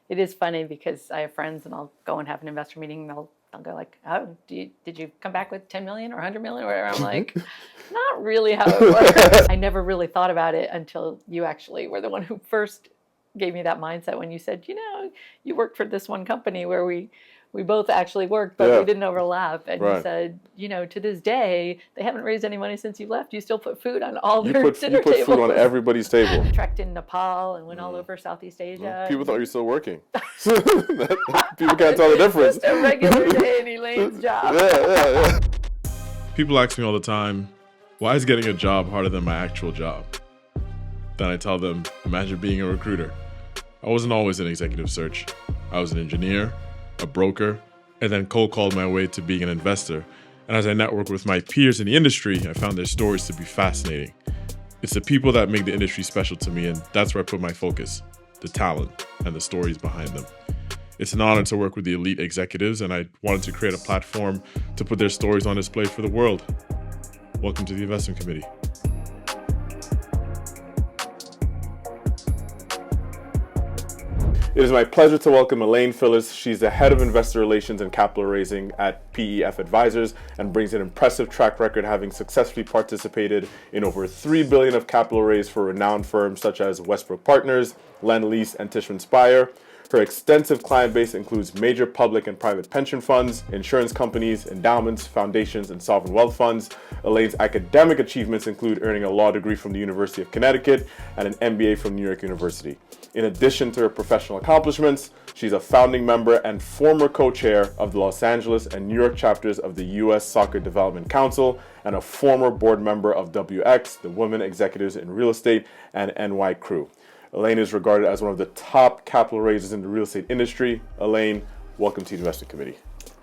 it is funny because I have friends and I'll go and have an investor meeting and they'll go like, oh, did you come back with 10 million or 100 million or whatever? I'm like, not really how it works. I never really thought about it until you actually were the one who first gave me that mindset when you said, you worked for this one company where we both actually worked, but we didn't overlap. And you said, to this day, they haven't raised any money since you left. You still put food on all their dinner tables. You put food on everybody's table. Trekked in Nepal and went all over Southeast Asia. People thought you were still working. People can't tell the difference. Just a regular day in Elaine's job. Yeah. People ask me all the time, why is getting a job harder than my actual job? Then I tell them, imagine being a recruiter. I wasn't always in executive search. I was an engineer, a broker, and then cold called my way to being an investor. And as I networked with my peers in the industry, I found their stories to be fascinating. It's the people that make the industry special to me, and that's where I put my focus, the talent and the stories behind them. It's an honor to work with the elite executives, and I wanted to create a platform to put their stories on display for the world. Welcome to the Investment Committee. It is my pleasure to welcome Elaine Phillis. She's the head of investor relations and capital raising at PEF Advisors and brings an impressive track record, having successfully participated in over $3 billion of capital raised for renowned firms such as Westbrook Partners, Lendlease, and Tishman Speyer. Her extensive client base includes major public and private pension funds, insurance companies, endowments, foundations, and sovereign wealth funds. Elaine's academic achievements include earning a law degree from the University of Connecticut and an MBA from New York University. In addition to her professional accomplishments, she's a founding member and former co-chair of the Los Angeles and New York chapters of the U.S. Soccer Development Council and a former board member of WX, the Women Executives in Real Estate, and NY Crew. Elaine is regarded as one of the top capital raisers in the real estate industry. Elaine, welcome to the Investment Committee.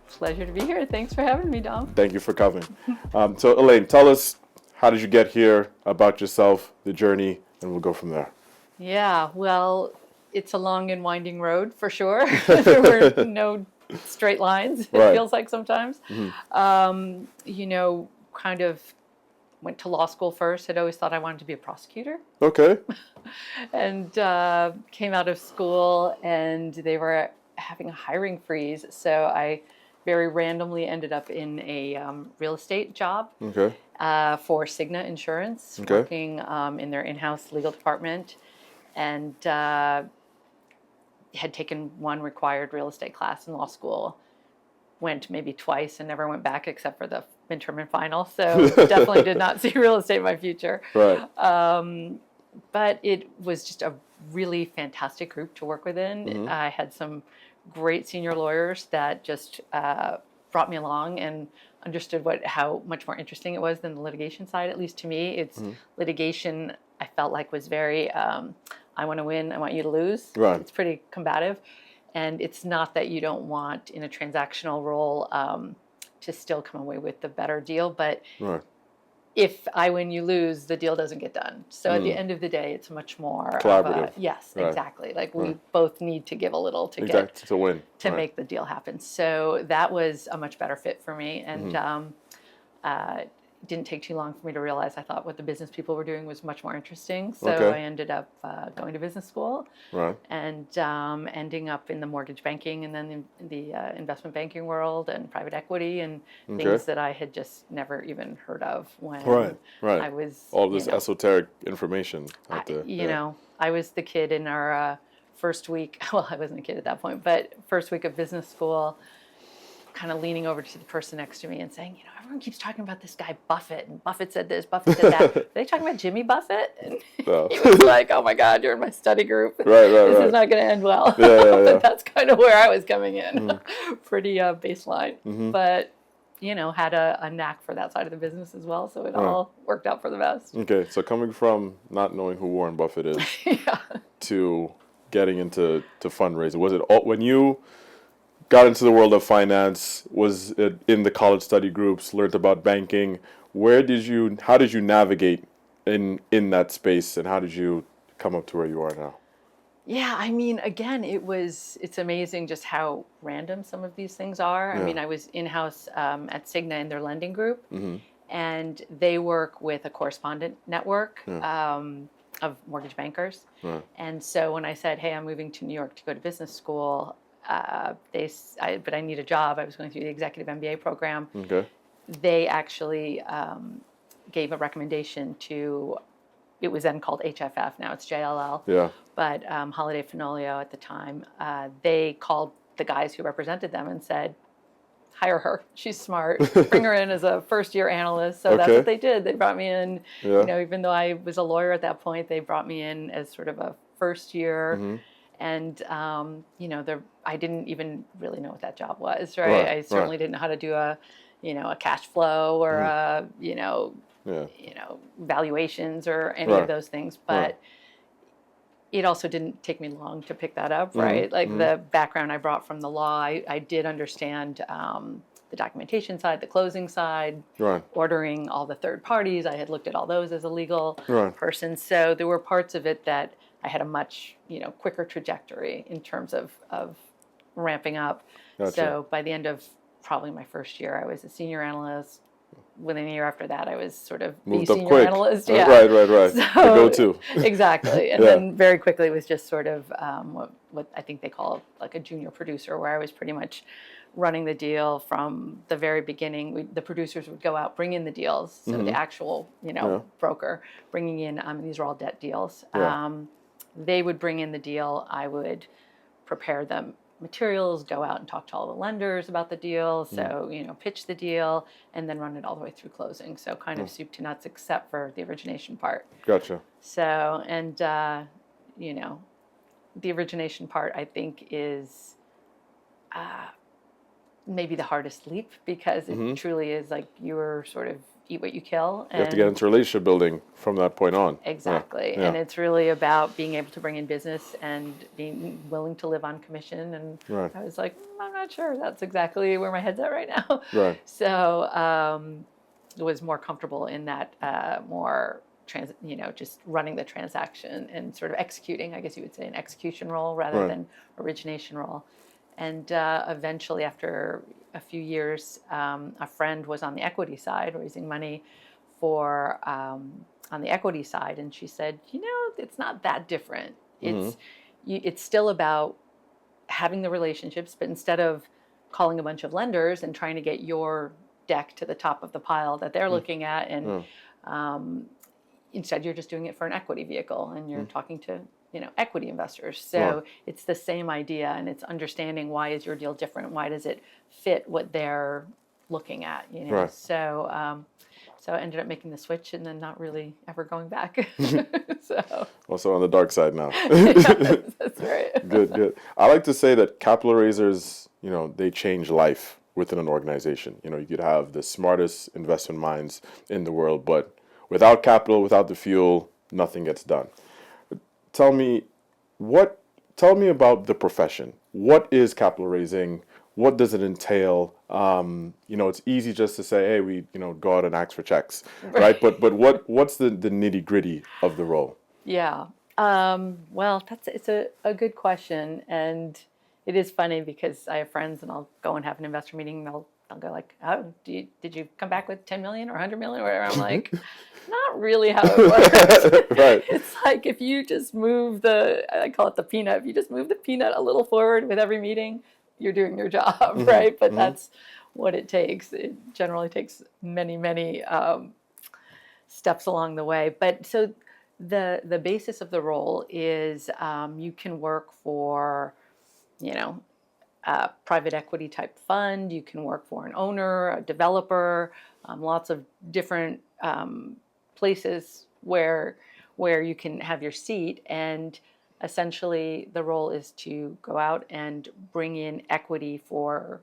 Pleasure to be here. Thanks for having me, Dom. Thank you for coming. So Elaine, tell us, how did you get here, about yourself, the journey, and we'll go from there. Yeah, well, it's a long and winding road for sure. There were no straight lines, it feels like sometimes. Kind of went to law school first. I'd always thought I wanted to be a prosecutor. Okay. And came out of school and they were having a hiring freeze. So I very randomly ended up in a real estate job for Cigna Insurance, working in their in-house legal department. And had taken one required real estate class in law school, went maybe twice and never went back except for the midterm and final. So definitely did not see real estate in my future. Right. But it was just a really fantastic group to work within. I had some great senior lawyers that just brought me along and understood how much more interesting it was than the litigation side. At least to me, it's litigation I felt like was very, I want to win, I want you to lose. Right. It's pretty combative. And it's not that you don't want, in a transactional role, to still come away with the better deal. But if I win, you lose, the deal doesn't get done. So at the end of the day, it's much more collaborative. Exactly. Like we both need to give a little to get to win, to make the deal happen. So that was a much better fit for me. And it didn't take too long for me to realize I thought what the business people were doing was much more interesting. So I ended up going to business school and ending up in the mortgage banking and then in the investment banking world and private equity and things that I had just never even heard of when I was all this esoteric information out there. I was the kid in our first week. Well, I wasn't a kid at that point, but first week of business school, kind of leaning over to the person next to me and saying, everyone keeps talking about this guy Buffett, and Buffett said this, Buffett said that. Are they talking about Jimmy Buffett? And he was like, oh my God, you're in my study group. This is not going to end well. But that's kind of where I was coming in. Pretty baseline. But, had a knack for that side of the business as well. So it all worked out for the best. Okay, so coming from not knowing who Warren Buffett is to getting into fundraising, was it all, when you got into the world of finance, was it in the college study groups, learned about banking? How did you navigate in that space, and how did you come up to where you are now? Yeah, I mean, again, it's amazing just how random some of these things are. I mean, I was in-house at Cigna in their lending group, and they work with a correspondent network of mortgage bankers. Right. And so when I said, hey, I'm moving to New York to go to business school, but I need a job. I was going through the executive MBA program. Okay. They actually gave a recommendation to, it was then called HFF, now it's JLL. Yeah. But Holiday Finolio at the time, they called the guys who represented them and said, hire her. She's smart. Bring her in as a first-year analyst. So that's Okay. what they did. They brought me in, Yeah. you know, even though I was a lawyer at that point, they brought me in as sort of a first year. Mm-hmm. And, you know, I didn't even really know what that job was, right? Right, I certainly didn't know how to do a cash flow or, Yeah. valuations or any Right. of those things. But Right. it also didn't take me long to pick that up, right? Like the background I brought from the law, I did understand the documentation side, the closing side, Right. ordering all the third parties. I had looked at all those as a legal Right. person. So there were parts of it that I had a much, quicker trajectory in terms of ramping up. Gotcha. So by the end of probably my first year, I was a senior analyst. Within a year after that, I was sort of Moved the up senior quick. analyst. Yeah. Right. So, The go-to. Exactly. And Yeah. then very quickly it was just sort of what I think they call like a junior producer, where I was pretty much running the deal from the very beginning. The producers would go out, bring in the deals. So the actual, broker bringing in, these are all debt deals. Yeah. They would bring in the deal. I would prepare the materials, go out and talk to all the lenders about the deal. So, pitch the deal and then run it all the way through closing. So kind of soup to nuts, except for the origination part. Gotcha. So, and, the origination part, I think, is maybe the hardest leap, because it truly is like you're sort of eat what you kill. You have to get into relationship building from that point on. Exactly. Yeah. And it's really about being able to bring in business and being willing to live on commission. And Right. I was like, I'm not sure that's exactly where my head's at right now. Right. So I was more comfortable in that just running the transaction and sort of executing, I guess you would say, an execution role rather Right. than origination role. And eventually, after a few years, a friend was on the equity side, raising money for on the equity side, and she said, it's not that different. It's still about having the relationships, but instead of calling a bunch of lenders and trying to get your deck to the top of the pile that they're looking at, and instead you're just doing it for an equity vehicle, and you're talking to equity investors. So it's the same idea, and it's understanding, why is your deal different? Why does it fit what they're looking at? Right. So I ended up making the switch and then not really ever going back. So Also on the dark side now. yeah, that's right. Good. I like to say that capital raisers, they change life within an organization. You could have the smartest investment minds in the world, but without capital, without the fuel, nothing gets done. Tell me about the profession. What is capital raising? What does it entail? It's easy just to say, hey, we go out and ask for checks, right? But what's the nitty gritty of the role? Yeah. Well, it's a good question, and it is funny because I have friends, and I'll go and have an investor meeting, and they'll go like, "Oh, did you come back with 10 million or 100 million or whatever?" I'm like, not really how it works. Right. It's like if you just move I call it the peanut. If you just move the peanut a little forward with every meeting, you're doing your job, right? But that's what it takes. It generally takes many, many steps along the way. But so the basis of the role is you can work for, a private equity type fund. You can work for an owner, a developer, lots of different places where you can have your seat. And essentially the role is to go out and bring in equity for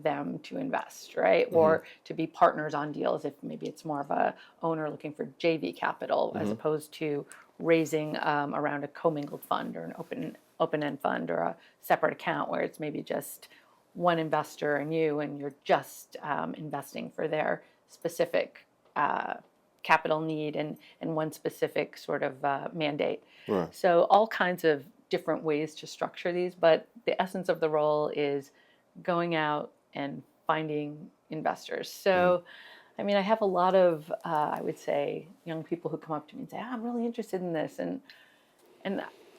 them to invest, right? Or to be partners on deals, if maybe it's more of a owner looking for JV capital, as opposed to raising around a commingled fund or an open-end fund or a separate account where it's maybe just one investor and you're just investing for their specific capital need and one specific sort of mandate. Right. So all kinds of different ways to structure these, but the essence of the role is going out and finding investors. So I mean, I have a lot of, I would say, young people who come up to me and say, I'm really interested in this. And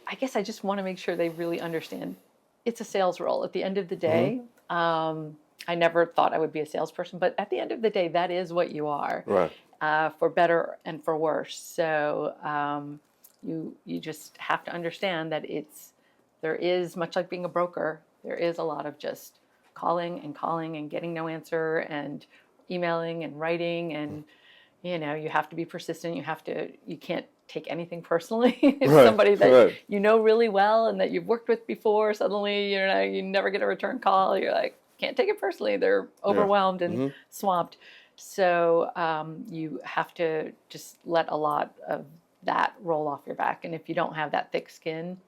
I guess I just want to make sure they really understand it's a sales role. At the end of the day, I never thought I would be a salesperson, but at the end of the day, that is what you are, Right. For better and for worse. So you just have to understand that there is, much like being a broker, there is a lot of just calling and getting no answer and emailing and writing, and you have to be persistent. You can't take anything personally. If somebody that you know really well and that you've worked with before, suddenly you never get a return call, you're like, can't take it personally. They're overwhelmed and swamped. So you have to just let a lot of that roll off your back. And if you don't have that thick skin,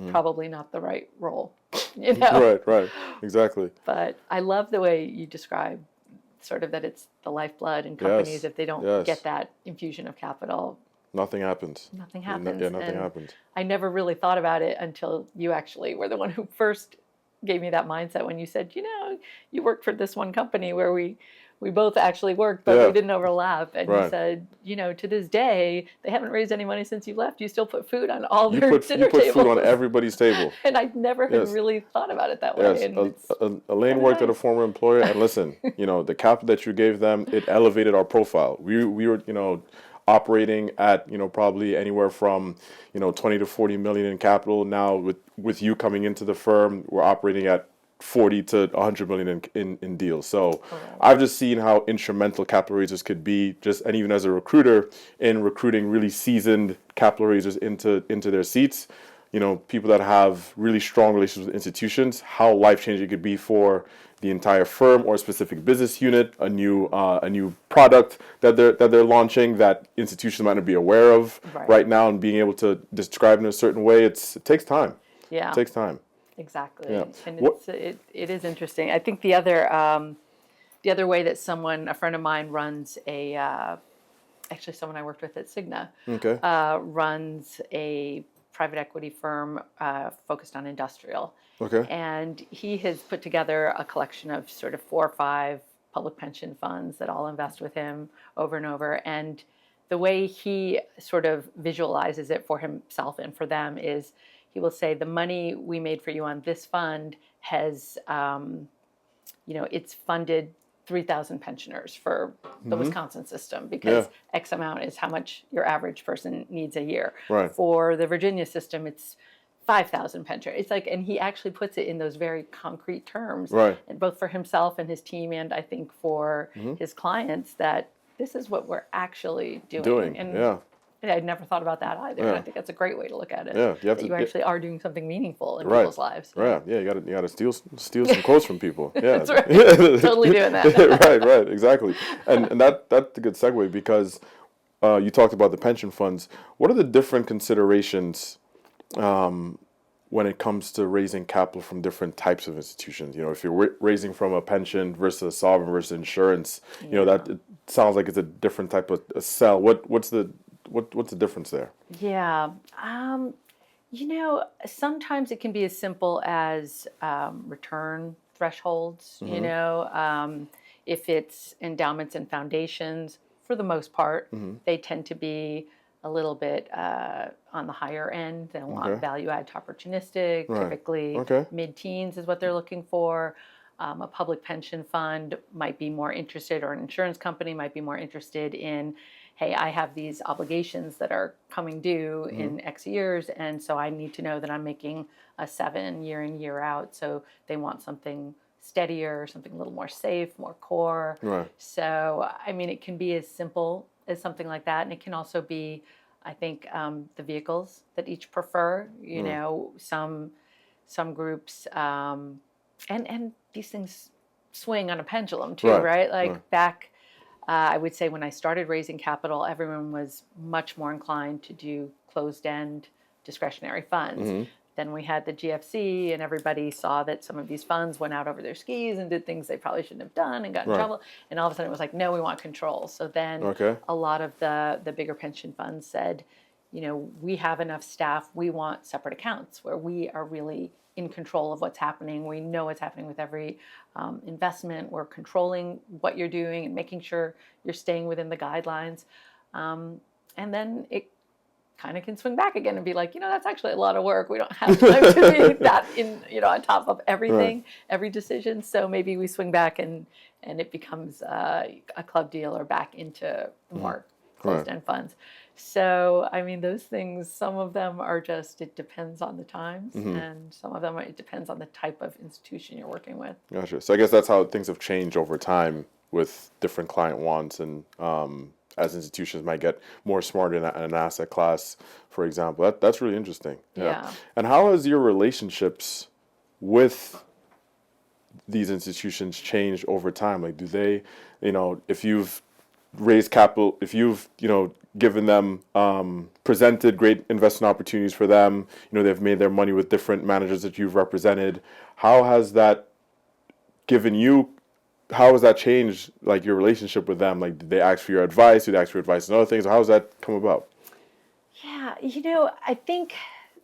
probably not the right role. Right, exactly. But I love the way you describe sort of that it's the lifeblood in companies. If they don't get that infusion of capital, nothing happens. Nothing happens. Nothing happens. I never really thought about it until you actually were the one who first gave me that mindset when you said, you worked for this one company where we both actually worked, but we didn't overlap. And you said, to this day, they haven't raised any money since you left. You still put food on all their dinner tables. You put food on everybody's table. And I never had really thought about it that way. And Elaine worked at a former employer, and listen, the capital that you gave them, it elevated our profile. We were, operating at probably anywhere from 20 to 40 million in capital. Now with you coming into the firm, we're operating at 40 to 100 million in deals. So I've just seen how instrumental capital raisers could be, and even as a recruiter, in recruiting really seasoned capital raisers into their seats. People that have really strong relationships with institutions, how life-changing it could be for the entire firm or a specific business unit, a new product that they're launching that institutions might not be aware of right now, and being able to describe in a certain way, it takes time. Yeah, it takes time. Exactly, and it is interesting. I think the other way that a friend of mine runs actually someone I worked with at Cigna, runs a private equity firm focused on industrial. Okay. And he has put together a collection of sort of 4 or 5 public pension funds that all invest with him over and over. And the way he sort of visualizes it for himself and for them is he will say, the money we made for you on this fund has, it's funded 3,000 pensioners for the Wisconsin system, because X amount is how much your average person needs a year. Right. For the Virginia system, it's 5,000 pensioners. It's like, and he actually puts it in those very concrete terms, and both for himself and his team, and I think for his clients, that this is what we're actually doing. And I'd never thought about that either. And I think that's a great way to look at it. Yeah, you actually are doing something meaningful in people's lives. Right. Yeah, you got to steal some quotes from people. Yeah, that's right. Totally doing that. right, exactly. And that's a good segue, because you talked about the pension funds. What are the different considerations when it comes to raising capital from different types of institutions? If you're raising from a pension versus a sovereign versus insurance, that it sounds like it's a different type of a sell. What's the difference there? Yeah. Sometimes it can be as simple as return thresholds. If it's endowments and foundations, for the most part, they tend to be a little bit on the higher end. They want value add to opportunistic. Typically, mid-teens is what they're looking for. A public pension fund might be more interested, or an insurance company might be more interested in, hey, I have these obligations that are coming due in X years, and so I need to know that I'm making a 7 year in, year out. So they want something steadier, something a little more safe, more core. Right. So, it can be as simple as something like that, and it can also be, I think, the vehicles that each prefer. Some groups, and these things swing on a pendulum too, right? Back, I would say when I started raising capital, everyone was much more inclined to do closed-end discretionary funds. Then we had the GFC, and everybody saw that some of these funds went out over their skis and did things they probably shouldn't have done and got in trouble. And all of a sudden it was like, no, we want control. So then a lot of the bigger pension funds said, we have enough staff. We want separate accounts where we are really in control of what's happening. We know what's happening with every investment. We're controlling what you're doing and making sure you're staying within the guidelines. And then it kind of can swing back again and be like, that's actually a lot of work. We don't have time to be that on top of everything, every decision. So maybe we swing back and it becomes a club deal or back into more closed-end funds. So, I mean, those things, some of them are just, it depends on the times, and some of them, it depends on the type of institution you're working with. Gotcha. So I guess that's how things have changed over time with different client wants, and as institutions might get more smart in an asset class, for example. That's really interesting. Yeah. And how has your relationships with these institutions changed over time? Like, do they, if you've raised capital, if you've, given them, presented great investment opportunities for them, they've made their money with different managers that you've represented, how has that changed, like, your relationship with them? Like, did they ask for your advice? Did they ask for advice on other things? How has that come about? Yeah, I think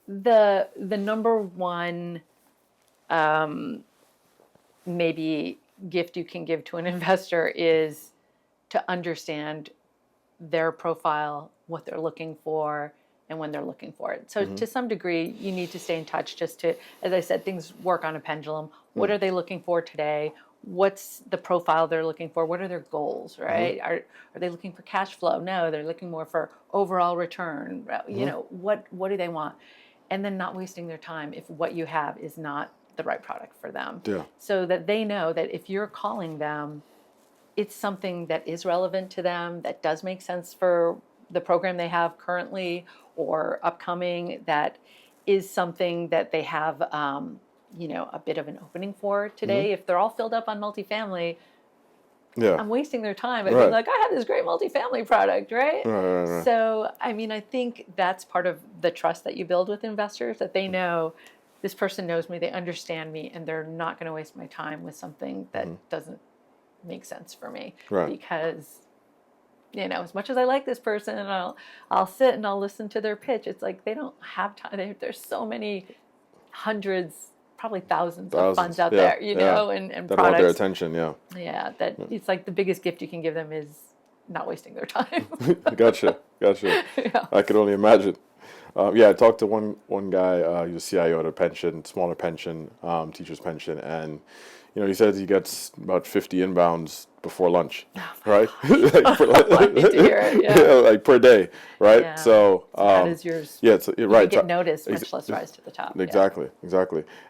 the number one maybe gift you can give to an investor is to understand their profile, what they're looking for, and when they're looking for it. So to some degree, you need to stay in touch just to, as I said, things work on a pendulum. What are they looking for today? What's the profile they're looking for? What are their goals, right? Are they looking for cash flow? No, they're looking more for overall return. What do they want? And then not wasting their time if what you have is not the right product for them. Yeah. So that they know that if you're calling them, it's something that is relevant to them, that does make sense for the program they have currently or upcoming, that is something that they have, a bit of an opening for today. If they're all filled up on multifamily, I'm wasting their time. I'd be like, I have this great multifamily product, right? Right. So, I mean, I think that's part of the trust that you build with investors, that they know this person knows me, they understand me, and they're not going to waste my time with something that doesn't make sense for me. Because as much as I like this person and I'll sit and I'll listen to their pitch, it's like they don't have time. There's so many hundreds, probably thousands of funds out there, and that products. want their attention. That it's like the biggest gift you can give them is not wasting their time. Gotcha. I could only imagine. I talked to one guy, he's a CIO at a smaller pension, teacher's pension, and he says he gets about 50 inbounds before lunch, right? Glad to hear it, like per day, right? Yeah. So that is yours. Yeah, it's right. You get noticed, much less rise to the top. Exactly.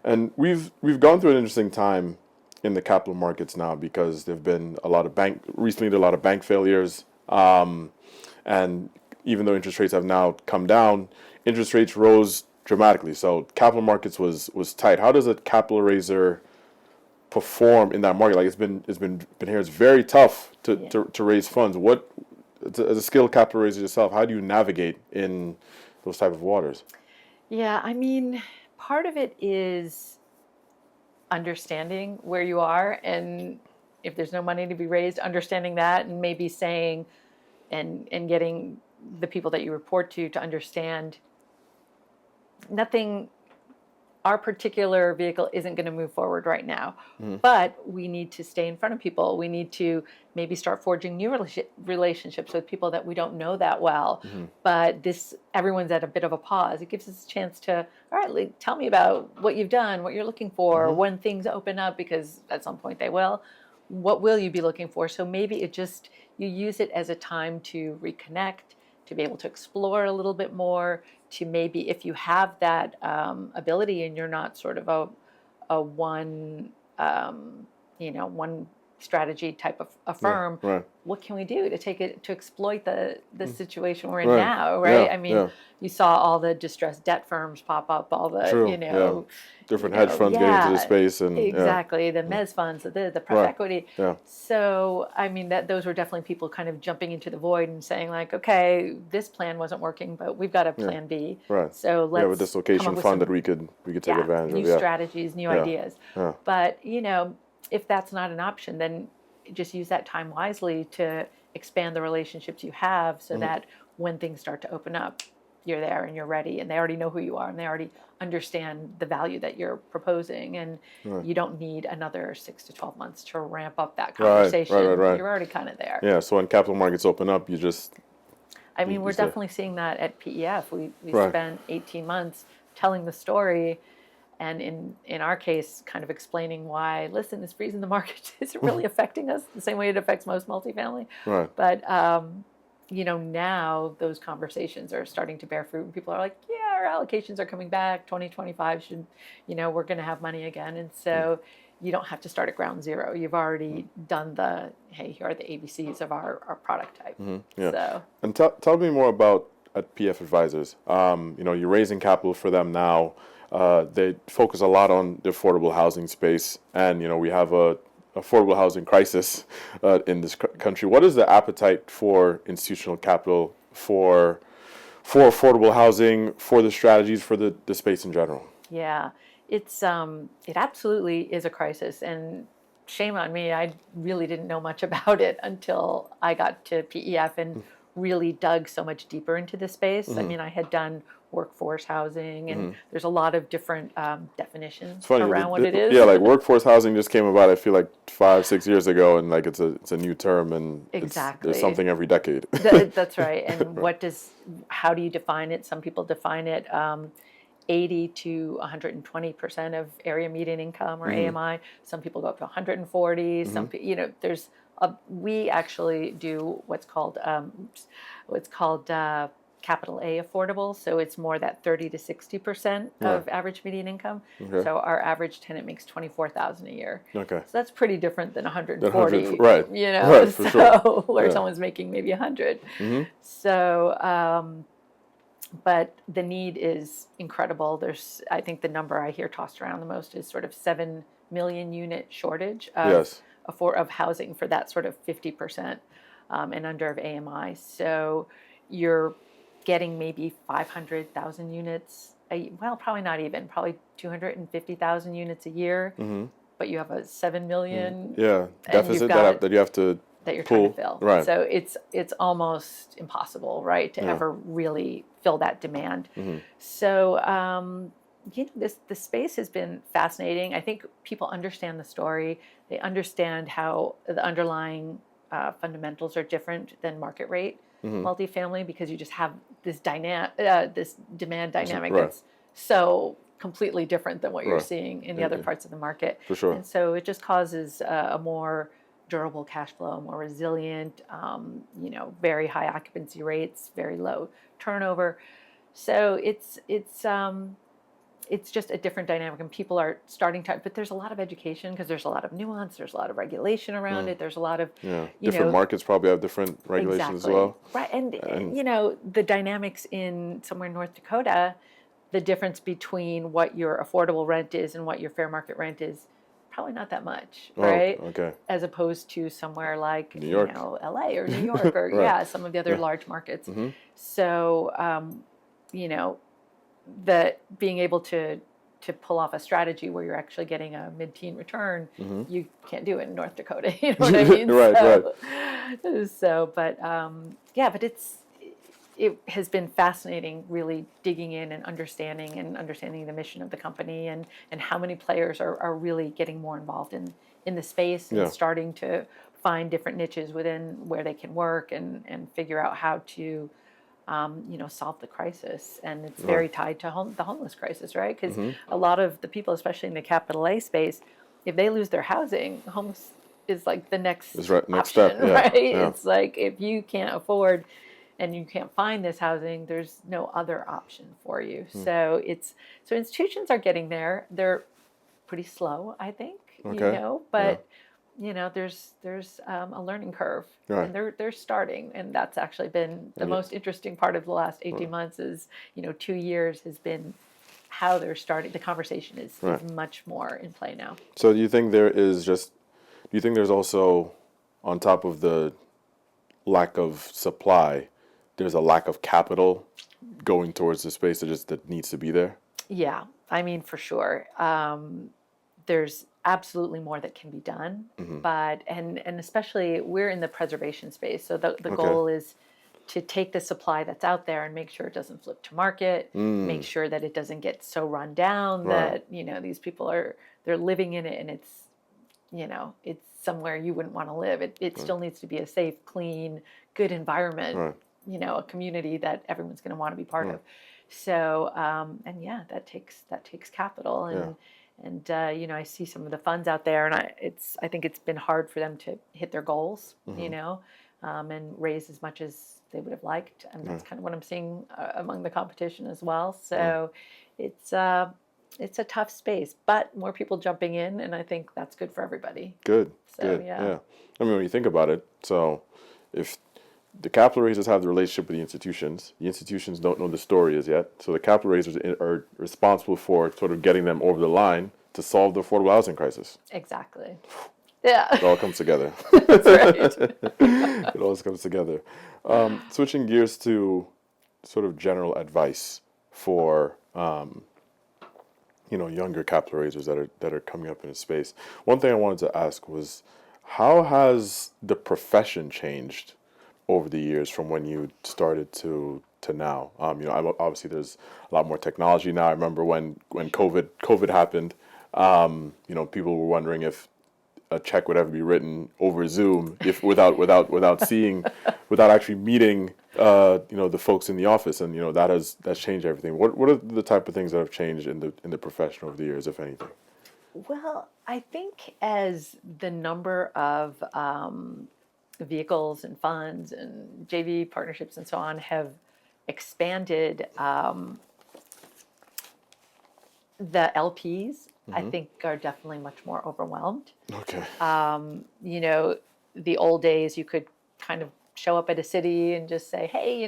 And we've gone through an interesting time in the capital markets now, because there've been a lot of bank failures, and even though interest rates have now come down, interest rates rose dramatically. So capital markets was tight. How does a capital raiser perform in that market? Like, it's been here. It's very tough to raise funds. What, as a skilled capital raiser yourself, how do you navigate in those type of waters? Yeah, I mean, part of it is understanding where you are, and if there's no money to be raised, understanding that, and maybe saying and getting the people that you report to understand our particular vehicle isn't going to move forward right now, but we need to stay in front of people. We need to maybe start forging new relationships with people that we don't know that well. But everyone's at a bit of a pause. It gives us a chance to, all right, tell me about what you've done, what you're looking for, when things open up, because at some point they will. What will you be looking for? So maybe you use it as a time to reconnect, to be able to explore a little bit more, to maybe, if you have that ability and you're not sort of a one strategy type of a firm, what can we do to exploit the situation we're in now, right? You saw all the distressed debt firms pop up, all the different hedge funds getting into the space, and exactly the mezz funds, the private equity. So I mean, those were definitely people kind of jumping into the void and saying, like, okay, this plan wasn't working, but we've got a plan B. So let's have a dislocation fund that we could take advantage of. New strategies, new ideas. But if that's not an option, then just use that time wisely to expand the relationships you have, so that when things start to open up, you're there and you're ready, and they already know who you are, and they already understand the value that you're proposing, and you don't need another 6 to 12 months to ramp up that conversation. Right. You're already kind of there. Yeah, so when capital markets open up, you just... I mean, we're definitely seeing that at PEF. We spent 18 months telling the story, and in our case, kind of explaining why, listen, this freeze in the market isn't really affecting us the same way it affects most multifamily. Right. But, now those conversations are starting to bear fruit, and people are like, yeah, our allocations are coming back. 2025 should, we're going to have money again. And so you don't have to start at ground zero. You've already done hey, here are the ABCs of our product type. Yeah. So. And tell me more about at PEF Advisors. You're raising capital for them now. They focus a lot on the affordable housing space, and we have a affordable housing crisis in this country. What is the appetite for institutional capital for affordable housing, for the strategies, for the space in general? Yeah, it absolutely is a crisis, and shame on me, I really didn't know much about it until I got to PEF and really dug so much deeper into the space. I mean, I had done workforce housing, and there's a lot of different definitions around what it is. Yeah, like workforce housing just came about, I feel like 5-6 years ago, and like it's a new term, and there's something every decade. That's right. And how do you define it? Some people define it 80 to 120% of area median income, or AMI. Some people go up to 140. Some there's we actually do what's called capital A affordable, so it's more that 30 to 60% of average median income. Okay. So our average tenant makes $24,000 a year. Okay, so that's pretty different than 140. Right. Right, for sure. Where someone's making maybe 100. So, but the need is incredible. I think the number I hear tossed around the most is sort of 7 million unit shortage of housing for that sort of 50% and under of AMI. So you're getting maybe 500,000 units, well, probably not even, probably 250,000 units a year, but you have a 7 million deficit that you have to that you're pull. Trying to fill. Right. So it's almost impossible, right, to ever really fill that demand. So the space has been fascinating. I think people understand the story. They understand how the underlying fundamentals are different than market rate multifamily, because you just have this demand dynamic that's so completely different than what you're seeing in the other parts of the market. For sure. And so it just causes a more durable cash flow, more resilient, very high occupancy rates, very low turnover. So it's just a different dynamic, and people are starting to, but there's a lot of education, because there's a lot of nuance, there's a lot of regulation around it, there's a lot of, different markets probably have different regulations as well. Right, and the dynamics in somewhere in North Dakota, the difference between what your affordable rent is and what your fair market rent is, probably not that much, right? Okay. As opposed to somewhere like New York. LA or New York, or some of the other large markets. So that being able to pull off a strategy where you're actually getting a mid-teen return, you can't do it in North Dakota. You know what I mean? Right. So, but but it has been fascinating, really digging in and understanding the mission of the company, and how many players are really getting more involved in the space and starting to find different niches within where they can work and figure out how to solve the crisis. And it's very tied to the homeless crisis, right? Because a lot of the people, especially in the capital A space, if they lose their housing, homeless is like the next option, step, right? It's like, if you can't afford and you can't find this housing, there's no other option for you. So institutions are getting there. They're pretty slow, I think, but there's a learning curve, and they're starting, and that's actually been the most interesting part of the last 18 months. Is 2 years has been how they're starting. The conversation is much more in play now. So do you think there's also, on top of the lack of supply, there's a lack of capital going towards the space that needs to be there? Yeah, I mean, for sure. There's absolutely more that can be done, but and especially we're in the preservation space, so the goal is to take the supply that's out there and make sure it doesn't flip to market, make sure that it doesn't get so run down that, these people they're living in it and it's, it's somewhere you wouldn't want to live. It still needs to be a safe, clean, good environment, a community that everyone's going to want to be part of. So, and yeah, that takes capital. And I see some of the funds out there, and I think it's been hard for them to hit their goals, and raise as much as they would have liked. And that's kind of what I'm seeing among the competition as well. So it's a tough space, but more people jumping in, and I think that's good for everybody. Good. Yeah. I mean, when you think about it, so if the capital raisers have the relationship with the institutions don't know the story as yet, so the capital raisers are responsible for sort of getting them over the line to solve the affordable housing crisis. Exactly. Yeah. It all comes together. That's right. It always comes together. Switching gears to sort of general advice for younger capital raisers that are coming up in the space. One thing I wanted to ask was, how has the profession changed over the years from when you started to now? Obviously there's a lot more technology now. I remember when COVID happened, people were wondering if a check would ever be written over Zoom without seeing, without actually meeting the folks in the office, and that's changed everything. What are the type of things that have changed in the profession over the years, if anything? Well, I think as the number of vehicles and funds and JV partnerships and so on have expanded, the LPs, I think, are definitely much more overwhelmed. Okay. The old days, you could kind of show up at a city and just say, hey,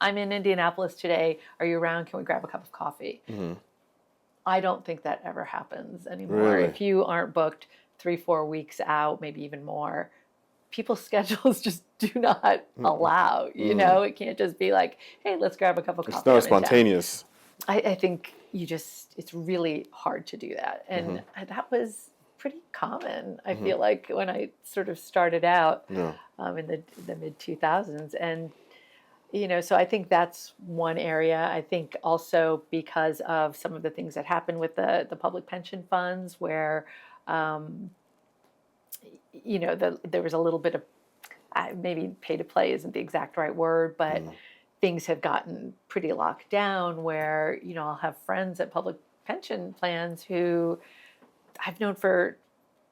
I'm in Indianapolis today. Are you around? Can we grab a cup of coffee? I don't think that ever happens anymore. Really? If you aren't booked 3-4 weeks out, maybe even more, people's schedules just do not allow, it can't just be like, hey, let's grab a cup of coffee. It's not spontaneous. I think it's really hard to do that. And that was pretty common, I feel like, when I sort of started out in the mid-2000s. And, so I think that's one area. I think also because of some of the things that happened with the public pension funds where, there was a little bit of, maybe pay to play isn't the exact right word, but things have gotten pretty locked down where, I'll have friends at public pension plans who I've known for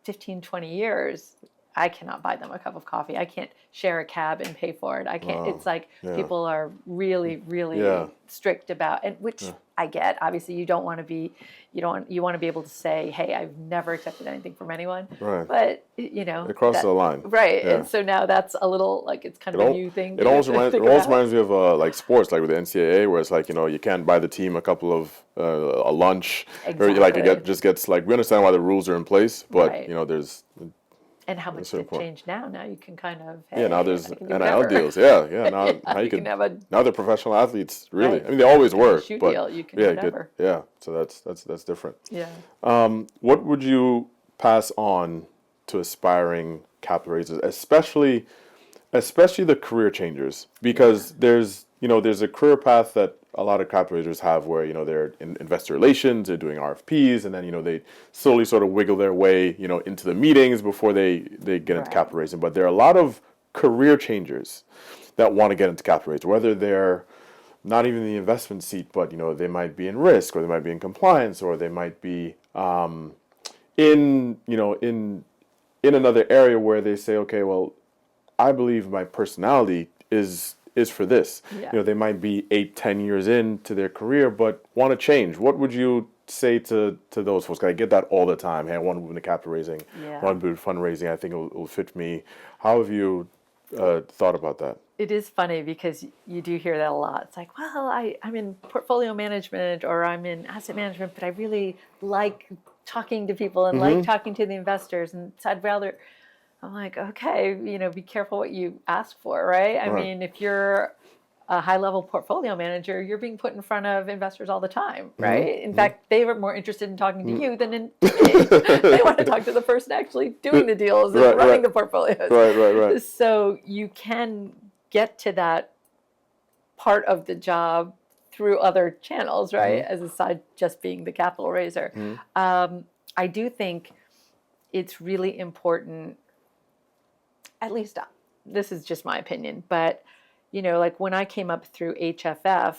15, 20 years. I cannot buy them a cup of coffee. I can't share a cab and pay for it. I can't. Wow. It's like people are really, really strict about, and which I get. Obviously, you don't want to be, you want to be able to say, hey, I've never accepted anything from anyone. Right. But it crosses the line. Right. Yeah. And so now that's a little like it's kind of a new thing. It almost reminds me of like sports, like with the NCAA, where it's like you can't buy the team a couple of a lunch, or like it just gets like, we understand why the rules are in place, but there's. And how much they've changed now. Now you can kind of now there's NIL deals. Now you can now they're professional athletes. Really, right. I mean they always were. Shoe but deal, you can do whatever. So that's different. Yeah. What would you pass on to aspiring capital raisers, especially the career changers, because there's a career path that a lot of capital raisers have where, they're in investor relations, they're doing RFPs, and then, they slowly sort of wiggle their way, into the meetings before they get into capital raising. But there are a lot of career changers that want to get into capital raising, whether they're not even in the investment seat, but, they might be in risk, or they might be in compliance, or they might be in another area where they say, okay, well, I believe my personality is for this. Yeah. They might be 8-10 years into their career, but want to change. What would you say to those folks? I get that all the time. Hey, I want to move into capital raising. I want to move into fundraising. I think it'll fit me. How have you thought about that? It is funny because you do hear that a lot. It's like, well, I'm in portfolio management or I'm in asset management, but I really like talking to people and like talking to the investors, and so I'd rather. I'm like, okay, be careful what you ask for, right? I mean, if you're a high-level portfolio manager, you're being put in front of investors all the time, right? In fact, they were more interested in talking to you than in me. They want to talk to the person actually doing the deals and running the portfolios. Right. So you can get to that part of the job through other channels, right? As aside just being the capital raiser. I do think it's really important, at least this is just my opinion, but like when I came up through HFF,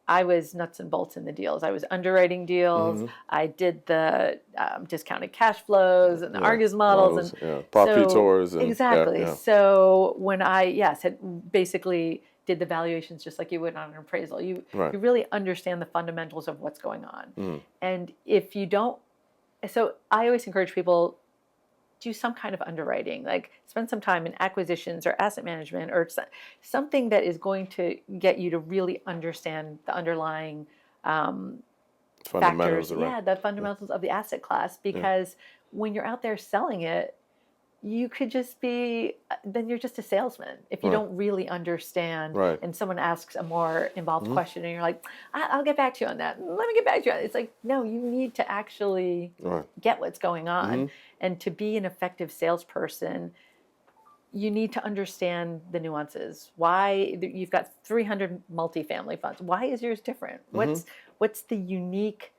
I was nuts and bolts in the deals. I was underwriting deals. I did the discounted cash flows and the Argus models and profitors. Exactly. So when I had basically did the valuations just like you would on an appraisal, you really understand the fundamentals of what's going on. And if you don't, so I always encourage people, do some kind of underwriting, like spend some time in acquisitions or asset management or something that is going to get you to really understand the underlying factors. The fundamentals of the asset class, because when you're out there selling it, you could just be, then you're just a salesman if you don't really understand. And someone asks a more involved question and you're like, I'll get back to you on that. Let me get back to you on it. It's like, no, you need to actually get what's going on. And to be an effective salesperson, you need to understand the nuances. Why you've got 300 multifamily funds. Why is yours different? What's the unique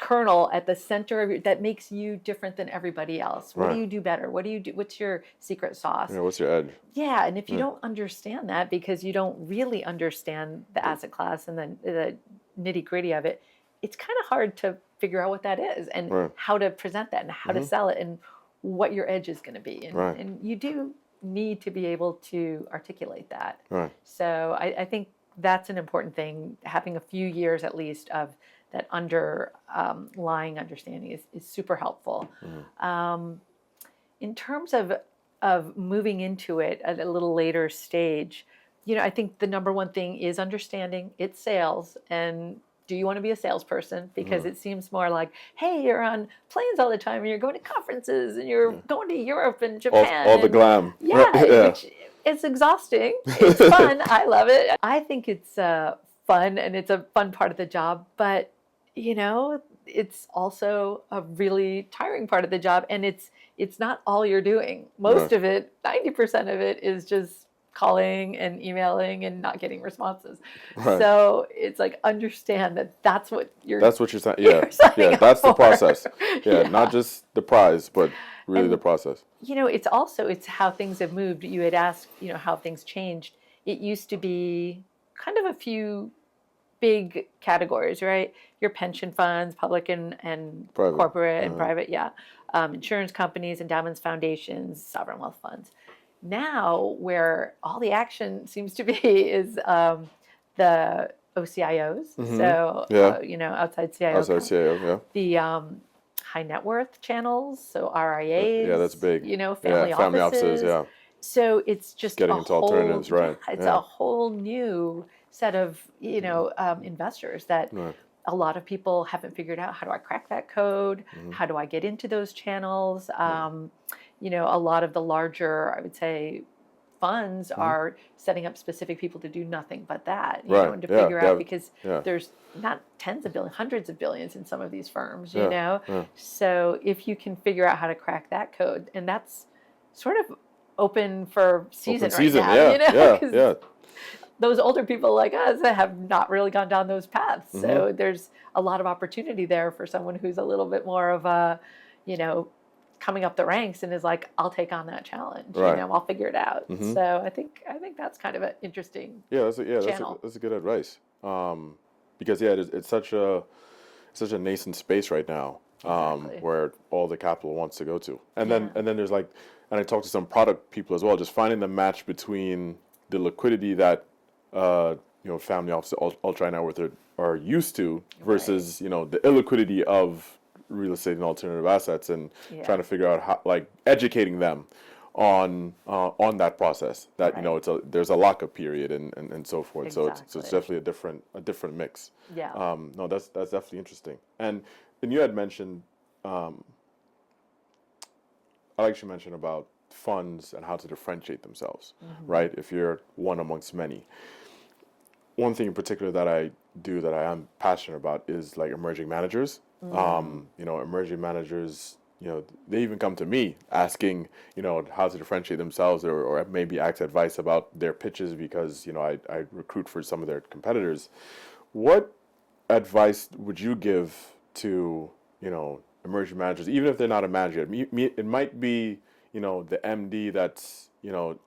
kernel at the center of that makes you different than everybody else? What do you do better? What do you do? What's your secret sauce? What's your edge? And if you don't understand that, because you don't really understand the asset class and the nitty gritty of it, it's kind of hard to figure out what that is and how to present that and how to sell it and what your edge is going to be. And you do need to be able to articulate that. So I think that's an important thing, having a few years at least of that underlying understanding is super helpful. In terms of moving into it at a little later stage, I think the number one thing is understanding it's sales, and do you want to be a salesperson? Because it seems more like, hey, you're on planes all the time and you're going to conferences and you're going to Europe and Japan. All the glam. Which it's exhausting. It's fun. I love it. I think it's fun and it's a fun part of the job, but it's also a really tiring part of the job, and it's not all you're doing. Most of it, 90% of it, is just calling and emailing and not getting responses. So it's like, understand that's what you're saying. That's the process. Not just the prize, but really the process. It's how things have moved. You had asked, how things changed. It used to be kind of a few big categories, right? Your pension funds, public and private. Corporate and private, insurance companies, endowments, foundations, sovereign wealth funds. Now, where all the action seems to be is the OCIOs. So, outside CIO. The high net worth channels, so RIAs. That's big. Family offices. So it's just getting into alternatives, It's a whole new set of investors that a lot of people haven't figured out. How do I crack that code? How do I get into those channels? A lot of the larger, I would say, funds are setting up specific people to do nothing but that, and to figure out, because there's not tens of billions, hundreds of billions in some of these firms, So if you can figure out how to crack that code, and that's sort of open for season right now, those older people like us have not really gone down those paths. So there's a lot of opportunity there for someone who's a little bit more of a, coming up the ranks and is like, I'll take on that challenge. I'll figure it out. So I think that's kind of an interesting channel. That's a good advice. Because it's such a nascent space right now, where all the capital wants to go to. And then there's and I talked to some product people as well, just finding the match between the liquidity that family offices, ultra net worth are used to versus the illiquidity of real estate and alternative assets, and trying to figure out how, educating them on that process, that there's a lockup period and so forth. Exactly. So it's definitely a different mix. No, that's definitely interesting. And you had mentioned, you mentioned about funds and how to differentiate themselves, right? If you're one amongst many. One thing in particular that I do that I am passionate about is emerging managers. Emerging managers, they even come to me asking, how to differentiate themselves or maybe ask advice about their pitches because, I recruit for some of their competitors. What advice would you give to, emerging managers, even if they're not a manager? It might be, the MD that's,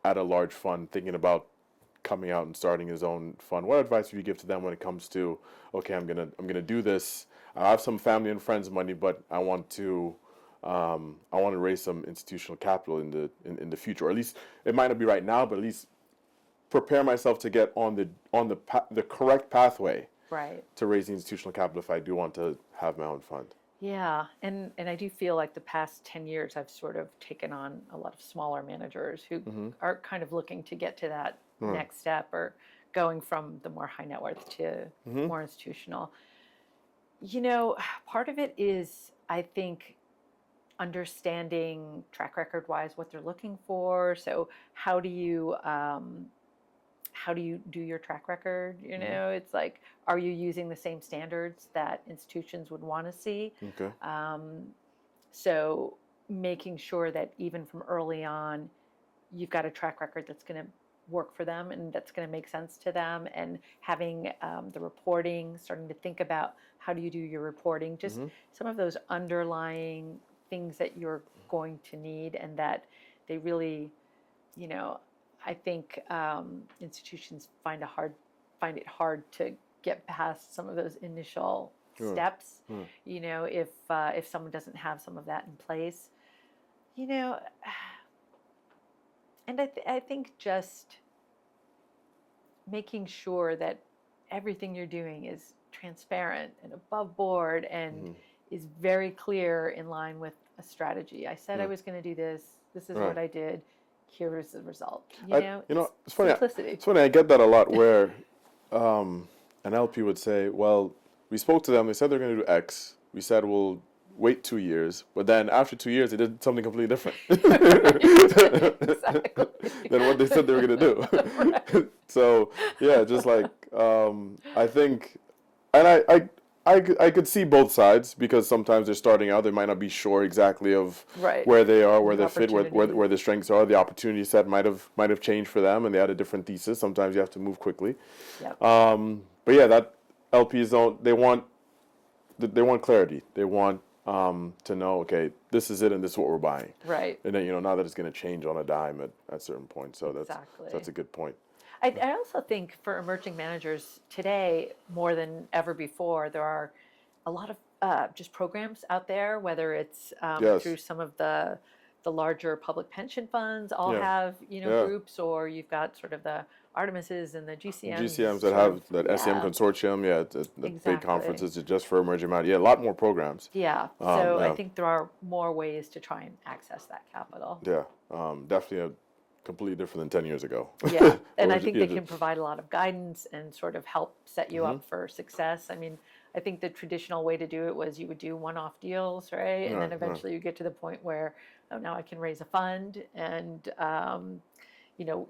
at a large fund thinking about coming out and starting his own fund. What advice would you give to them when it comes to, okay, I'm gonna do this. I have some family and friends money, but I want to raise some institutional capital in the future, or at least it might not be right now, but at least prepare myself to get on the correct pathway, right, to raise institutional capital if I do want to have my own fund. Yeah, and I do feel like the past 10 years I've sort of taken on a lot of smaller managers who are kind of looking to get to that next step, or going from the more high net worth to more institutional. Part of it is, I think, understanding track record wise what they're looking for. So how do you do your track record? It's like, are you using the same standards that institutions would want to see? Okay. So making sure that even from early on, you've got a track record that's going to work for them and that's going to make sense to them, and having the reporting, starting to think about how do you do your reporting, just some of those underlying things that you're going to need, and that they really, I think institutions find it hard to get past some of those initial steps. If someone doesn't have some of that in place, and I think just making sure that everything you're doing is transparent and above board and is very clear, in line with a strategy. I said I was going to do this. This is what I did. Here is the result. It's funny. Simplicity. It's funny. I get that a lot. Where an LP would say, "Well, we spoke to them. They said they're going to do X. We said we'll wait 2 years, but then after 2 years, they did something completely different than what they said they were going to do." Right. So yeah, just like I think, and I could see both sides, because sometimes they're starting out, they might not be sure exactly of where they are, where they fit, where the strengths are. The opportunity set might have changed for them, and they had a different thesis. Sometimes you have to move quickly. Yep. But yeah, that LPs they want clarity. They want to know, okay, this is it, and this is what we're buying. Right. And then not that it's going to change on a dime at certain points. So that's a good point. I also think for emerging managers today, more than ever before, there are a lot of just programs out there, whether it's through some of the larger public pension funds have groups, or you've got sort of the Artemises and the GCMs that have that SEM consortium, the big conferences just for emerging managers. Yeah, a lot more programs. Yeah, so I think there are more ways to try and access that capital. Yeah, definitely completely different than 10 years ago. Yeah, and I think they can provide a lot of guidance and sort of help set you up for success. I mean, I think the traditional way to do it was you would do one-off deals, right? And then eventually you get to the point where, oh, now I can raise a fund and,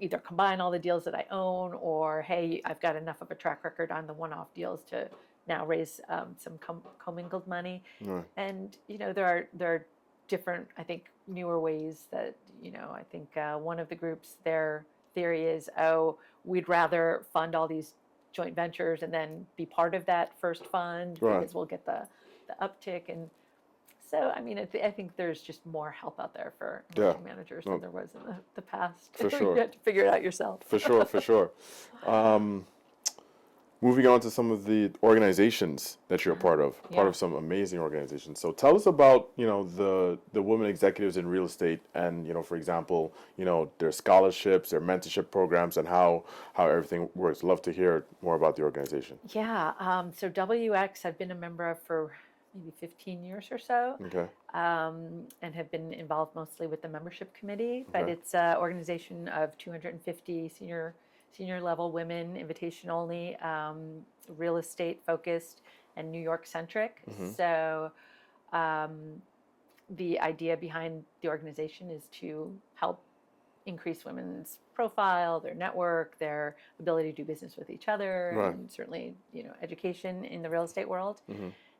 either combine all the deals that I own, or, hey, I've got enough of a track record on the one-off deals to now raise some commingled money. Right. And, there are different, I think, newer ways that, I think one of the groups, their theory is, we'd rather fund all these joint ventures and then be part of that first fund, because we'll get the uptick. And so, I mean, I think there's just more help out there for emerging managers than there was in the past. For sure. You have to figure it out yourself. For sure. Moving on to some of the organizations that you're a part of some amazing organizations. So tell us about, the women executives in real estate, and, for example, their scholarships, their mentorship programs, and how everything works. Love to hear more about the organization. Yeah. So WX, I've been a member of for maybe 15 years or so. Okay. And have been involved mostly with the membership committee, but it's an organization of 250 senior level women, invitation only, real estate focused, and New York centric. So the idea behind the organization is to help increase women's profile, their network, their ability to do business with each other, and certainly education in the real estate world.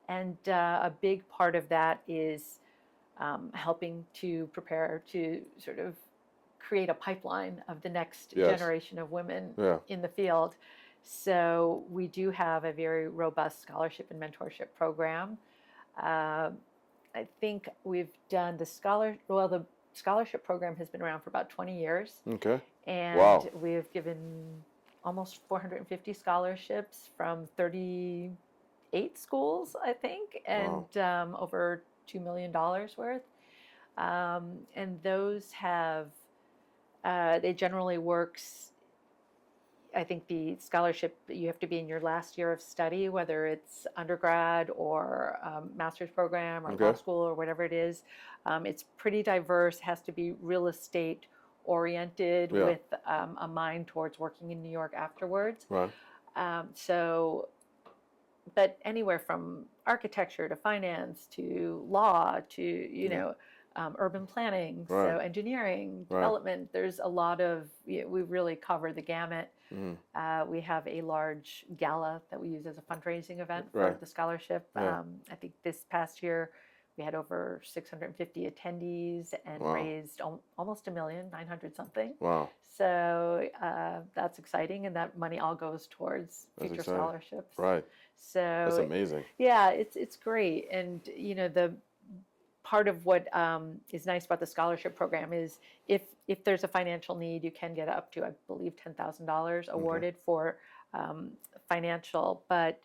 And a big part of that is helping to prepare to sort of create a pipeline of the next Yes. generation of women Yeah. in the field. So we do have a very robust scholarship and mentorship program. I think we've done the scholarship program has been around for about 20 years. Okay. And Wow. we've given almost 450 scholarships from 38 schools, I think, and over $2 million worth. And those have, they generally works, I think the scholarship, you have to be in your last year of study, whether it's undergrad or master's program or law school or whatever it is. It's pretty diverse, has to be real estate oriented with a mind towards working in New York afterwards. Right. But anywhere from architecture to finance to law to, you know, urban planning, so engineering, development, there's a lot of, we really cover the gamut. We have a large gala that we use as a fundraising event for the scholarship. I think this past year we had over 650 attendees and raised almost $1 million, 900 something. Wow. So that's exciting, and that money all goes towards future scholarships. Right. So that's amazing. Yeah, it's great, and you know, the part of what is nice about the scholarship program is if there's a financial need, you can get up to, I believe, $10,000 awarded for financial. But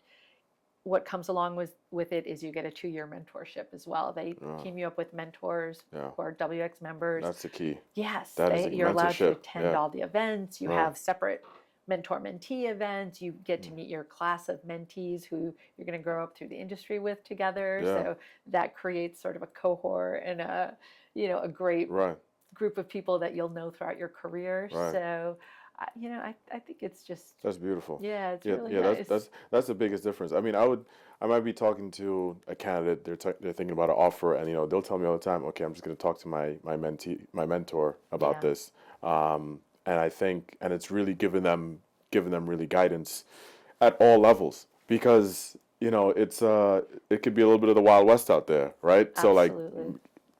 what comes along with it is you get a 2-year mentorship as well. They team you up with mentors who are WX members. That's the key. Yes, That you're allowed to mentorship. attend all the events. You have separate mentor-mentee events. You get to meet your class of mentees who you're going to grow up through the industry with together. So that creates sort of a cohort and a great group of people that you'll know throughout your career. So I think it's just, that's beautiful. Yeah, it's really nice. That's the biggest difference. I mean, I might be talking to a candidate. They're thinking about an offer, and they'll tell me all the time, okay, I'm just going to talk to my mentor about this. And I think, and it's really giving them really guidance at all levels, because it could be a little bit of the Wild West out there, right? Absolutely.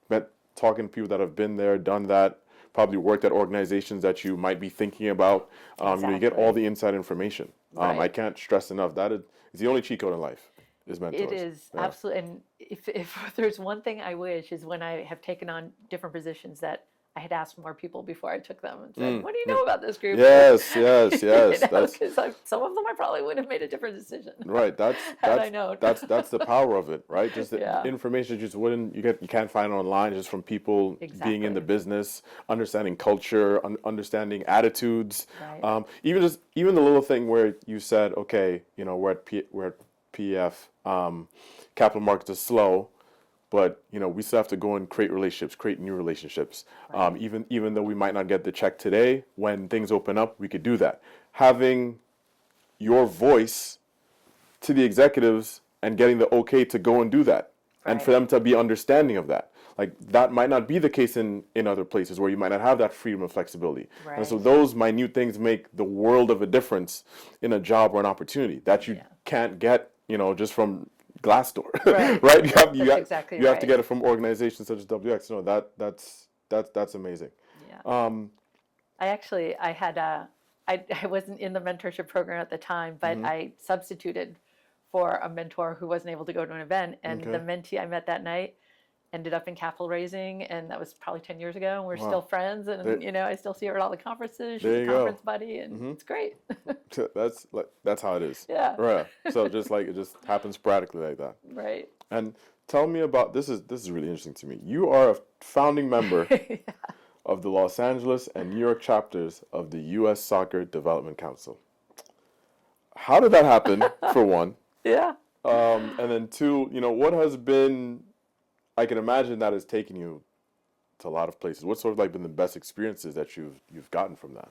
So talking to people that have been there, done that, probably worked at organizations that you might be thinking about. You get all the inside information. I can't stress enough that it's the only cheat code in life is mentors. It is absolutely. And if there's one thing I wish is when I have taken on different positions that I had asked more people before I took them and said, "What do you know about this group?" Yes. Because some of them I probably would have made a different decision. Right. That's the power of it, right? Just the information you can't find online just from people being in the business, understanding culture, understanding attitudes. Right. Even the little thing where you said, okay, we're at PEF, capital markets are slow. But we still have to go and create new relationships. Right. Even though we might not get the check today, when things open up, we could do that. Having your voice to the executives and getting the okay to go and do that, and for them to be understanding of that. Like that might not be the case in other places where you might not have that freedom and flexibility. Right. And so those minute things make the world of a difference in a job or an opportunity that you can't get, just from Glassdoor, right? You have to get it from organizations such as WX. That's amazing. Yeah. I wasn't in the mentorship program at the time, but I substituted for a mentor who wasn't able to go to an event, and the mentee I met that night ended up in capital raising, and that was probably 10 years ago, and we're still friends, and I still see her at all the conferences. She's a conference buddy, and it's great. That's how it is. Yeah. Right. So it just happens sporadically like that. Right. And tell me about this is really interesting to me. You are a founding member of the Los Angeles and New York chapters of the U.S. Soccer Development Council. How did that happen, for one? Yeah. And then two, what has been, I can imagine that has taken you to a lot of places. What's sort of been the best experiences that you've gotten from that?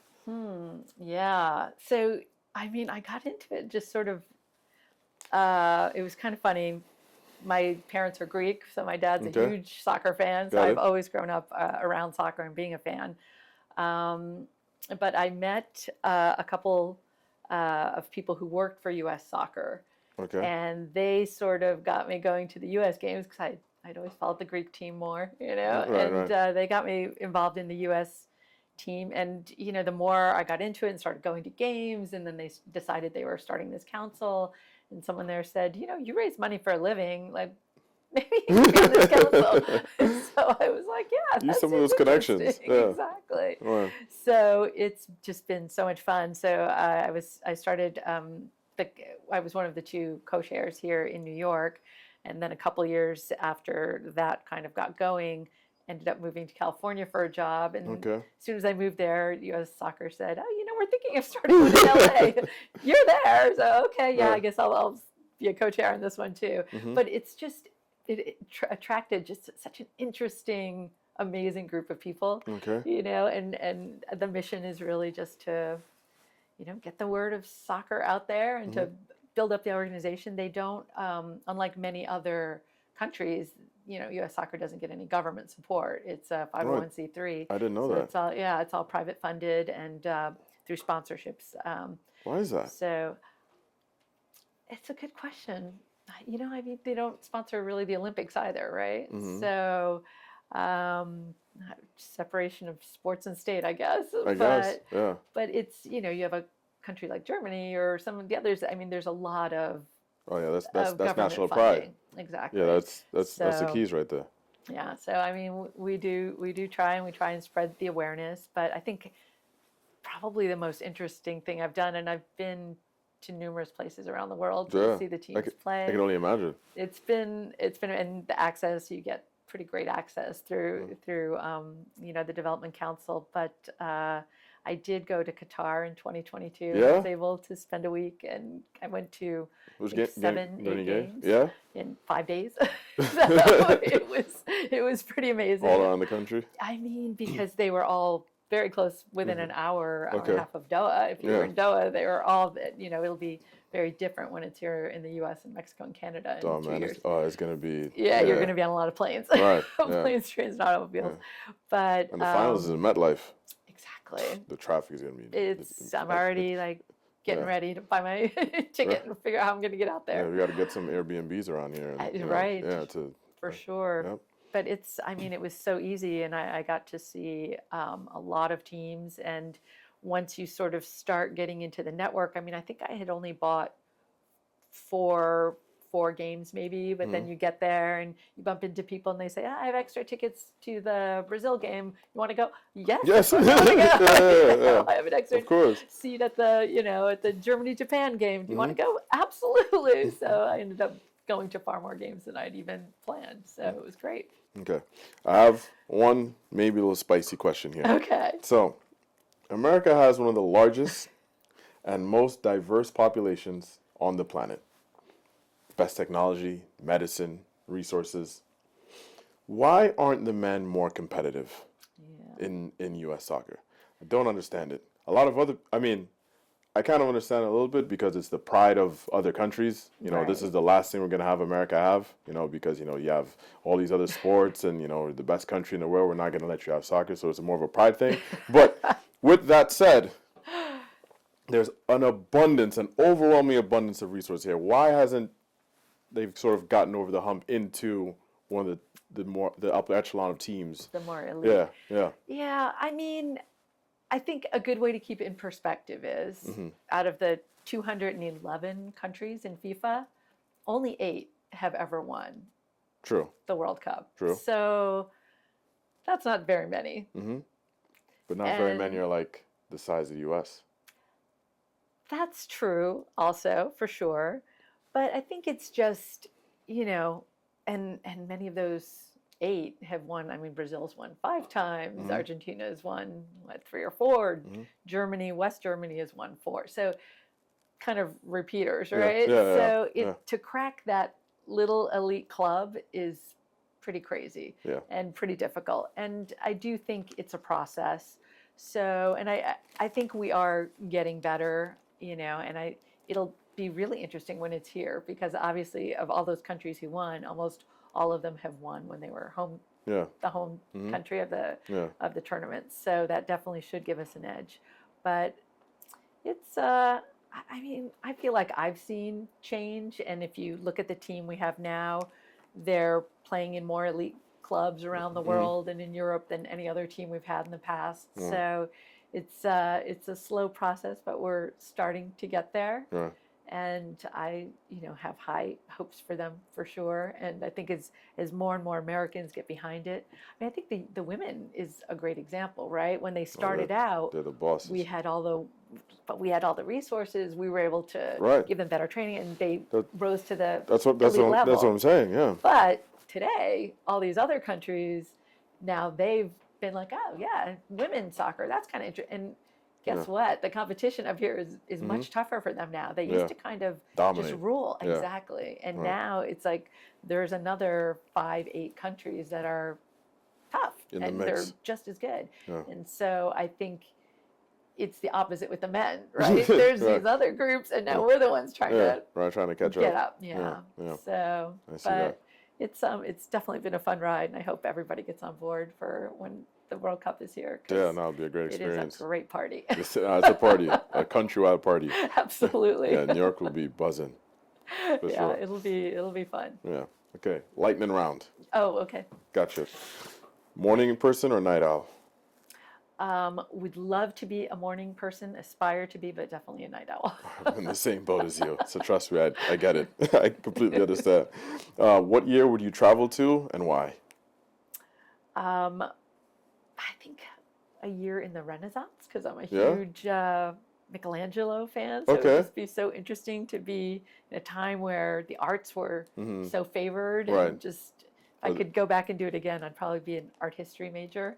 Yeah. So, I got into it just sort of, it was kind of funny. My parents are Greek, so my dad's a huge soccer fan. So I've always grown up around soccer and being a fan. But I met a couple of people who worked for U.S. Soccer. Okay. And they sort of got me going to the U.S. games because I I'd always followed the Greek team more, you know, Right. they got me involved in the U.S. team. And, you know, the more I got into it and started going to games, and then they decided they were starting this council, and someone there said, you know, you raise money for a living, like, maybe you could be on this council. So I was like, yeah, Use that some of seems those connections. interesting. Yeah. Exactly. Right. So it's just been so much fun. So I started, I was one of the 2 co-chairs here in New York. And then a couple years after that kind of got going, ended up moving to California for a job. And as soon as I moved there, U.S. Soccer said, oh, you know, we're thinking of starting one in L.A. You're there. So, okay, yeah, I guess I'll be a co-chair on this one too. But it's just, it attracted just such an interesting, amazing group of people, you know, and the mission is really just to, you know, get the word of soccer out there and to build up the organization. They don't, unlike many other countries, you know, U.S. Soccer doesn't get any government support. It's a 501c3. I didn't know so that. It's all, it's all private funded and through sponsorships. Why is that? So it's a good question. You know, I mean, they don't sponsor really the Olympics either, right? So separation of sports and state, I guess. But it's, you know, you have a country like Germany or some of the others. I mean, there's a lot of that's national funding. pride. Exactly. Yeah, that's the keys right there. Yeah. So I mean, we do try and spread the awareness. But I think probably the most interesting thing I've done, and I've been to numerous places around the world to see the teams play. I can only imagine. It's been and the access, you get pretty great access through you know, the development council. But I did go to Qatar in 2022. Yeah? I was able to spend a week, and I went to 8 games in 5 days. So it was pretty amazing. All around the country? I mean, because they were all very close, within an hour and a half of Doha. If you were in Doha, they were all, you know, it'll be very different when it's here in the U.S. and Mexico and Canada in 2 years. It's going to be... You're going to be on a lot of planes. Right. Planes, trains, and automobiles. But, and the finals is in MetLife. Exactly. The traffic is going to be... I'm already, like, getting ready to buy my ticket and figure out how I'm going to get out there. Yeah, we got to get some Airbnbs around here. And, right. Yeah, for sure. Yep. But it's, I mean, it was so easy, and I got to see a lot of teams. And once you sort of start getting into the network, I mean, I think I had only bought four games maybe, but then you get there and you bump into people and they say, I have extra tickets to the Brazil game. You want to go? Yes. I want to go. I have an extra seat at the, you know, at the Germany-Japan game. Do you want to go? Absolutely. So I ended up going to far more games than I'd even planned. So it was great. Okay. I have one maybe a little spicy question here. Okay. So America has one of the largest and most diverse populations on the planet. Best technology, medicine, resources. Why aren't the men more competitive in U.S. soccer? I don't understand it. A lot of other, I mean, I kind of understand it a little bit because it's the pride of other countries. You know, this is the last thing we're going to have America have, you know, because, you know, you have all these other sports and, you know, the best country in the world. We're not going to let you have soccer. So it's more of a pride thing. But with that said, there's an overwhelming abundance of resources here. Why hasn't they've sort of gotten over the hump into one of the upper echelon of teams? The more elite. Yeah. Yeah, I mean, I think a good way to keep it in perspective is out of the 211 countries in FIFA, only 8 have ever won the World Cup. True. So that's not very many. But not very many are like the size of the U.S. That's true also, for sure. But I think it's just, you know, and many of those 8 have won. I mean, Brazil's won 5 times. Argentina has won, 3 or 4. Germany, West Germany has won 4. So kind of repeaters, right? To crack that little elite club is pretty crazy and pretty difficult. And I do think it's a process. So, and I think we are getting better, you know, and it'll be really interesting when it's here, because obviously of all those countries who won, almost all of them have won when they were home, the home country of the tournament. So that definitely should give us an edge. But it's, I mean, I feel like I've seen change, and if you look at the team we have now, they're playing in more elite clubs around the world and in Europe than any other team we've had in the past. So it's a slow process, but we're starting to get there. And I, have high hopes for them for sure. And I think as more and more Americans get behind it, I think the women is a great example, right? When they started out, they're the bosses. we had all the resources. We were able to give them better training, and they rose to the elite level. That's what I'm saying. Yeah. But today, all these other countries, now they've been like, oh yeah, women's soccer, that's kind of interesting. And guess what? The competition up here is much tougher for them now. They used to kind of dominate. Just rule. Exactly. And now it's like there's another 5-8 countries that are tough and they're just as good. And so I think it's the opposite with the men, right? There's these other groups, and now we're the ones trying to catch get up. up. So, but it's definitely been a fun ride, and I hope everybody gets on board for when the World Cup is here. It'll be a great experience. It is a great party. It's a party, a countrywide party. Absolutely. New York will be buzzing. For sure. It'll be fun. Yeah. Okay. Lightning round. Oh, okay. Gotcha. Morning person or night owl? Would love to be a morning person, aspire to be, but definitely a night owl. I'm in the same boat as you, so trust me, I get it. I completely understand. What year would you travel to and why? I think a year in the Renaissance, because I'm a huge Michelangelo fan. So it would just be so interesting to be in a time where the arts were so favored. And just, if I could go back and do it again, I'd probably be an art history major.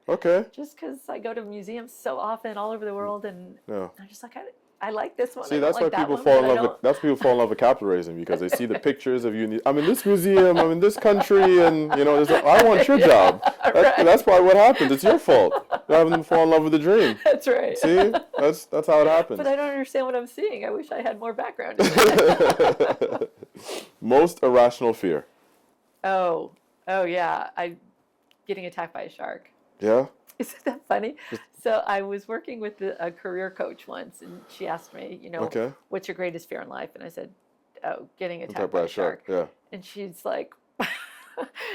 Just because I go to museums so often all over the world, and I'm just like, I like this one. See, that's why people fall in love with people fall in love with capital raising, because they see the pictures of you. I'm in this museum. I'm in this country, and I want your job. That's probably what happens. It's your fault. You're having them fall in love with the dream. That's right. See, that's how it happens. But I don't understand what I'm seeing. I wish I had more background. Most irrational fear. Oh yeah, getting attacked by a shark. Yeah. Isn't that funny? So I was working with a career coach once, and she asked me, what's your greatest fear in life? And I said, oh, getting attacked by a shark. Yeah. And she's like,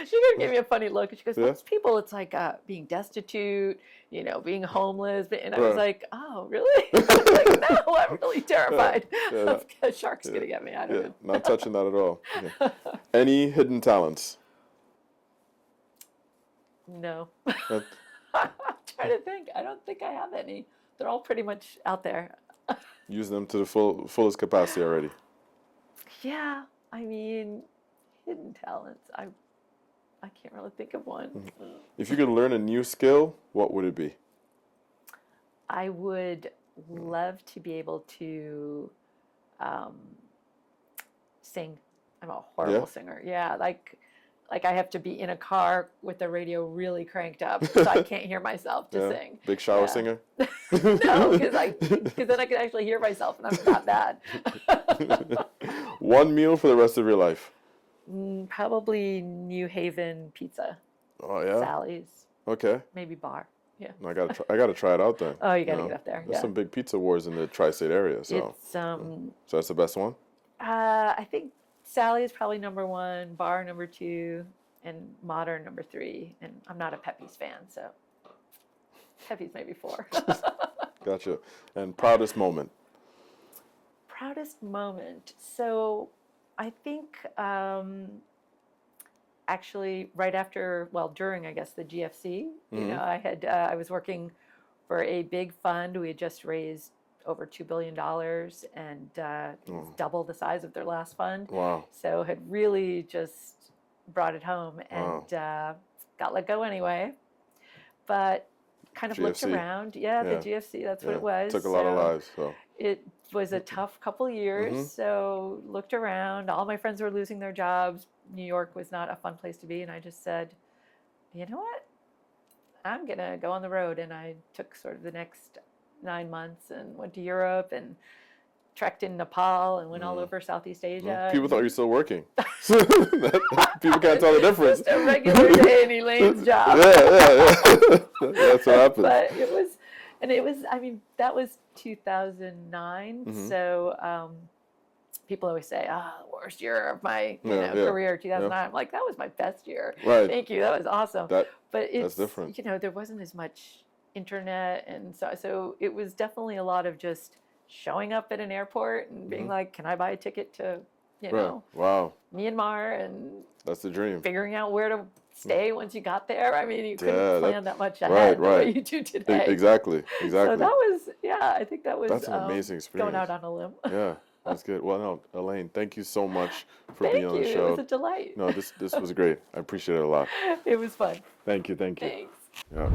she gave me a funny look. And she goes, most people, it's like being destitute, being homeless. And I was like, oh, really? I was like, no, I'm really terrified of sharks getting at me. I don't know. Not touching that at all. Okay. Any hidden talents? No. I'm trying to think. I don't think I have any. They're all pretty much out there. Use them to the fullest capacity already. Yeah, I mean, hidden talents. I can't really think of one. If you could learn a new skill, what would it be? I would love to be able to sing. I'm a horrible singer. Yeah, like I have to be in a car with the radio really cranked up so I can't hear myself to sing. Big shower singer? No, because then I can actually hear myself, and I'm not bad. One meal for the rest of your life? Probably New Haven pizza. Oh, yeah? Sally's. Okay. Maybe bar. Yeah. I gotta try it out then. Oh, you gotta get up there. There's some big pizza wars in the tri-state area. So it's so that's the best one? I think Sally is probably number 1, bar number 2, and modern number 3. And I'm not a Pepe's fan, so Pepe's maybe 4. Gotcha. And proudest moment? Proudest moment. So I think actually right after, during, I guess, the GFC, I was working for a big fund. We had just raised over $2 billion, and it was double the size of their last fund. Wow. So had really just brought it home, and got let go anyway. But kind of GFC. Looked around. The GFC, that's what it was. Took a lot of lives. So it was a tough couple years. So looked around. All my friends were losing their jobs. New York was not a fun place to be. And I just said, you know what? I'm going to go on the road. And I took sort of the next 9 months and went to Europe and trekked in Nepal and went all over Southeast Asia. People thought you were still working. People can't tell the difference. Just a regular day in Elaine's job. Yeah. That's what happened. But it was, I mean, that was 2009. So people always say, the worst year of my career, 2009. I'm like, that was my best year. Right. Thank you. That was awesome. But that's different. There wasn't as much internet. And so it was definitely a lot of just showing up at an airport and being like, can I buy a ticket to, wow, Myanmar, and that's the dream. Figuring out where to stay once you got there. I mean, you couldn't plan that much ahead the way you do today. Exactly. So that was, I think that was that's an amazing experience. Going out on a limb. Yeah, that's good. Well, no, Elaine, thank you so much for being on the show. It was a delight. No, this was great. I appreciate it a lot. It was fun. Thank you. Thanks. Yeah.